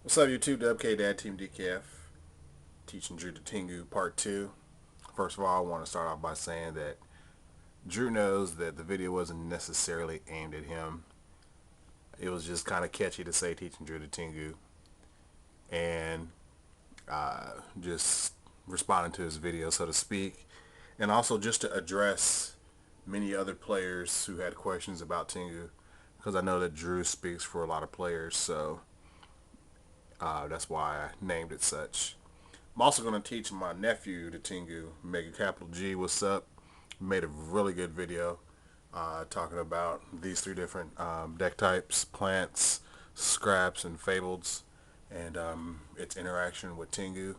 What's up, YouTube? WK Dad Team DKF, teaching Drew the Tengu Part 2. First of all, I want to start off by saying that Drew knows that the video wasn't necessarily aimed at him. It was just kind of catchy to say teaching Drew the Tengu, and just responding to his video, so to speak. And also just to address many other players who had questions about Tengu, because I know that Drew speaks for a lot of players, so that's why I named it such. I'm also going to teach my nephew the Tengu, MegaCapitalG. What's up? Made a really good video talking about these three different deck types: plants, scraps, and fableds, and its interaction with Tengu.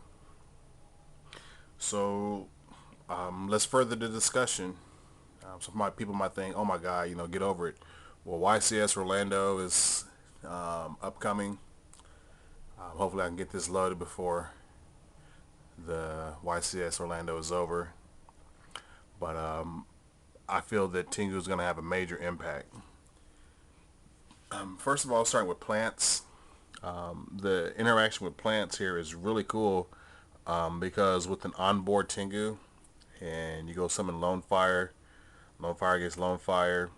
So let's further the discussion. People might think, "Oh my God, get over it." Well, YCS Orlando is upcoming. Hopefully, I can get this loaded before the YCS Orlando is over. But I feel that Tengu is going to have a major impact. First of all, starting with plants. The interaction with plants here is really cool because with an onboard Tengu, and you go summon Lone Fire gets Lone Fire,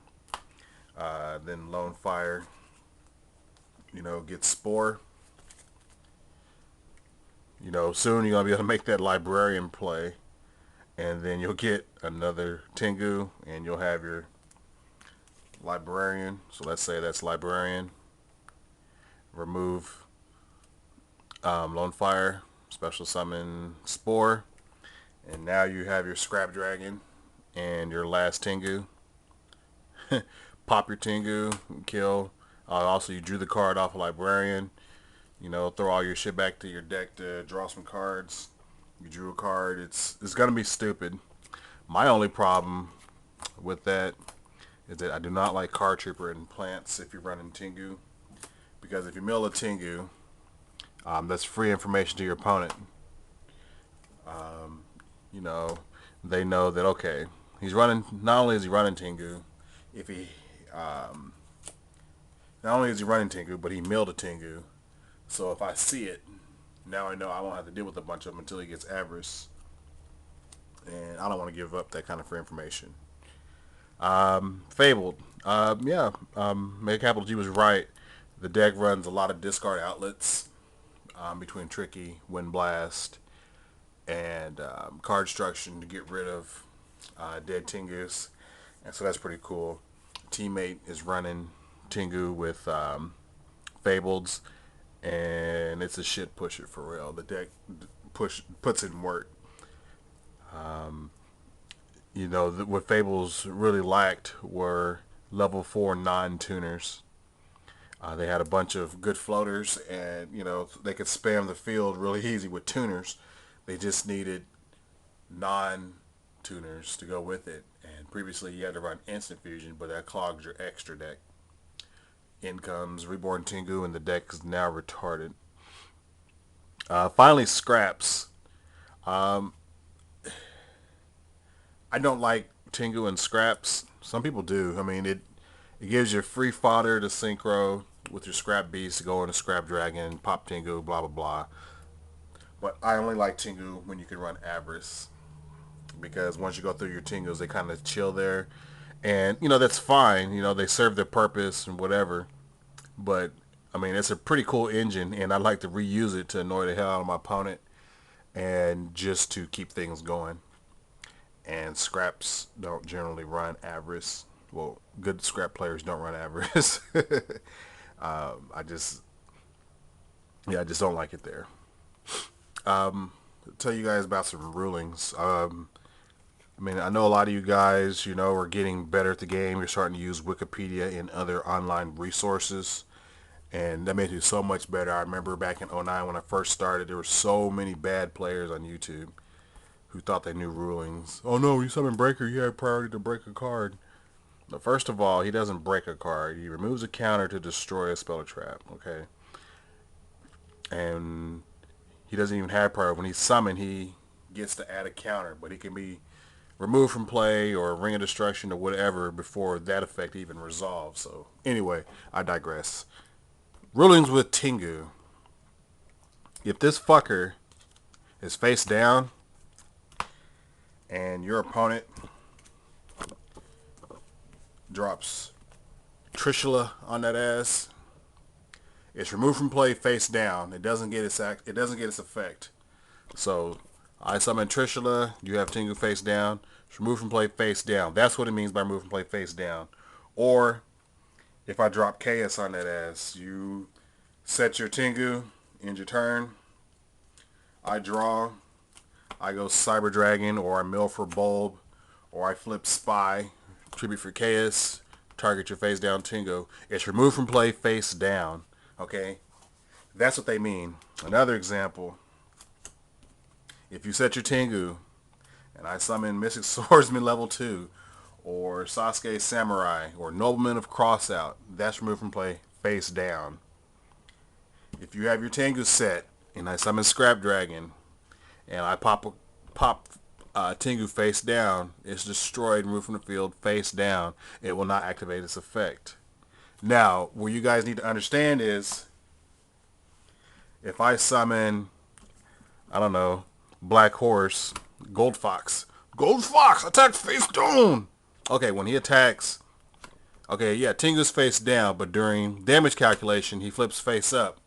then Lone Fire, gets Spore. Soon you're going to be able to make that Librarian play, and then you'll get another Tengu, and you'll have your Librarian. So let's say that's Librarian. Remove Lone Fire, special summon Spore, and now you have your Scrap Dragon and your last Tengu. Pop your Tengu, kill. Also, you drew the card off a Librarian. Throw all your shit back to your deck to draw some cards. You drew a card. It's gonna be stupid. My only problem with that is that I do not like Card Trooper and plants if you're running Tengu, because if you mill a Tengu, that's free information to your opponent. You know, they know that, okay, he's running. Not only is he running Tengu, if he not only is he running Tengu, but he milled a Tengu. So if I see it, now I know I won't have to deal with a bunch of them until he gets Avarice, and I don't want to give up that kind of free information. Fabled. Yeah, Mega Capital G was right. The deck runs a lot of discard outlets between Tricky, Wind Blast, and Card Destruction to get rid of dead Tengus. And so that's pretty cool. Teammate is running Tengu with Fableds, and it's a shit pusher for real. The deck puts in work. What Fables really lacked were level 4 non-tuners. They had a bunch of good floaters, and they could spam the field really easy with tuners. They just needed non-tuners to go with it. And previously, you had to run instant fusion, but that clogs your extra deck. In comes Reborn Tengu, and the deck is now retarded. Finally, scraps. Um, I don't like Tengu and scraps. Some people do. I mean, it gives you free fodder to synchro with your scrap beast to go into scrap dragon, pop Tengu, blah blah blah. But I only like Tengu when you can run Avarice, because once you go through your Tengus, they kind of chill there, and that's fine. They serve their purpose and whatever. But I mean, it's a pretty cool engine, and I like to reuse it to annoy the hell out of my opponent and just to keep things going. And scraps don't generally run Avarice. Well, good scrap players don't run Avarice. I just, yeah, I just don't like it there. Tell you guys about some rulings. I mean, I know a lot of you guys, are getting better at the game. You're starting to use Wikipedia and other online resources, and that makes you so much better. I remember back in '09 when I first started, there were so many bad players on YouTube who thought they knew rulings. Oh no, you summon Breaker, you have priority to break a card. But first of all, he doesn't break a card. He removes a counter to destroy a spell or trap, okay? And he doesn't even have priority. When he's summoned, he gets to add a counter, but he can be removed from play or Ring of Destruction or whatever before that effect even resolves. So anyway, I digress. Rulings with Tengu. If this fucker is face down and your opponent drops Trishula on that ass, it's removed from play face down. It doesn't get its effect. So I summon Trishula, you have Tengu face down, it's removed from play face down. That's what it means by removed from play face down. Or if I drop Chaos on that ass, you set your Tengu, end your turn, I draw, I go Cyber Dragon, or I mill for Bulb, or I flip Spy, tribute for Chaos, target your face down Tengu. It's removed from play face down. Okay? That's what they mean. Another example, if you set your Tengu and I summon Mystic Swordsman level 2, or Sasuke Samurai, or Nobleman of Crossout, that's removed from play face down. If you have your Tengu set and I summon Scrap Dragon and I pop Tengu face down, it's destroyed, removed from the field face down. It will not activate its effect. Now, what you guys need to understand is, if I summon, I don't know, Black Horse, Gold Fox, attack face down. Okay, when he attacks, okay, yeah, Tengu's face down, but during damage calculation, he flips face up.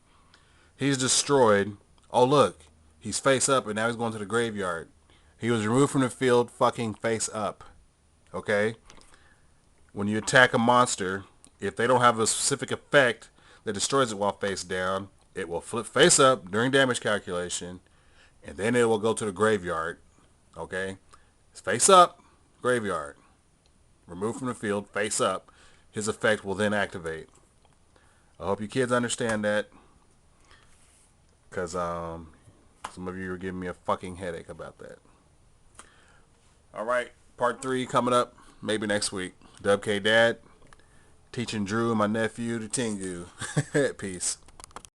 He's destroyed. Oh, look, he's face up, and now he's going to the graveyard. He was removed from the field fucking face up. Okay? When you attack a monster, if they don't have a specific effect that destroys it while face down, it will flip face up during damage calculation, and then it will go to the graveyard. Okay? It's face up, graveyard. Removed from the field, face up. His effect will then activate. I hope you kids understand that, because some of you are giving me a fucking headache about that. Alright, part 3 coming up, maybe next week. Dub K Dad, teaching Drew and my nephew the Tengu. Peace.